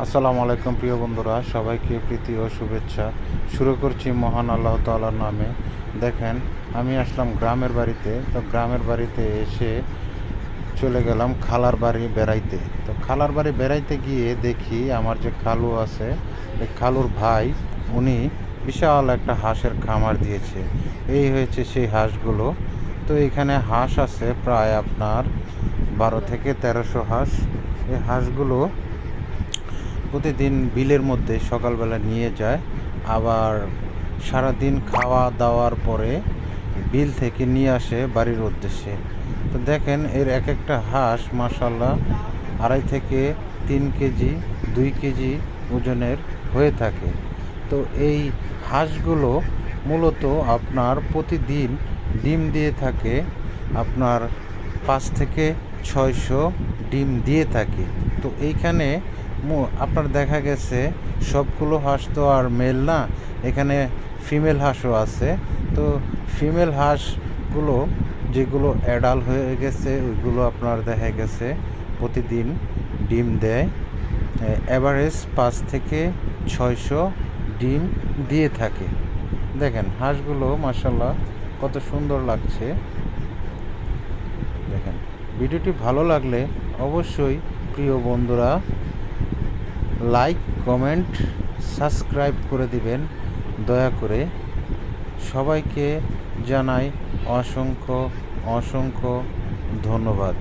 আসসালামু আলাইকুম প্রিয় বন্ধুরা, সবাইকে প্রীতি ও শুভেচ্ছা। শুরু করছি মহান আল্লাহ তাআলার নামে। দেখেন, আমি আসলাম গ্রামের বাড়িতে। তো গ্রামের বাড়িতে এসে চলে গেলাম খালার বাড়ি বেড়াইতে। তো খালার বাড়ি বেড়াইতে গিয়ে দেখি আমার যে খালু আছে, এই খালুর ভাই, উনি বিশাল একটা হাঁসের খামার দিয়েছে। এই হয়েছে সেই হাঁসগুলো। তো এখানে হাঁস আছে প্রায় আপনার 1200 থেকে 1300 হাঁস। এই হাঁসগুলো প্রতিদিন বিলের মধ্যে সকালবেলা নিয়ে যায়, আবার সারাদিন খাওয়া দাওয়ার পরে বিল থেকে নিয়ে আসে বাড়ির উদ্দেশ্যে। তো দেখেন, এর এক একটা হাঁস মাশাল্লাহ 2.5 থেকে 3 কেজি 2 কেজি ওজনের হয়ে থাকে। তো এই হাঁসগুলো মূলত আপনার প্রতিদিন ডিম দিয়ে থাকে, আপনার 5 থেকে 600 ডিম দিয়ে থাকে। তো এইখানে আপনার দেখা গেছে সবগুলো হাঁস তো আর মেল না, এখানে ফিমেল হাঁসও আছে। তো ফিমেল হাঁসগুলো যেগুলো অ্যাডাল্ট হয়ে গেছে ওইগুলো আপনার দেখা গেছে প্রতিদিন ডিম দেয়, অ্যাভারেজ 5 থেকে 600 ডিম দিয়ে থাকে। দেখেন হাঁসগুলো মাশাল্লাহ কত সুন্দর লাগছে। দেখেন, ভিডিওটি ভালো লাগলে অবশ্যই প্রিয় বন্ধুরা লাইক, কমেন্ট, সাবস্ক্রাইব করে দিবেন দয়া করে। সবাইকে জানাই অসংখ্য অসংখ্য ধন্যবাদ।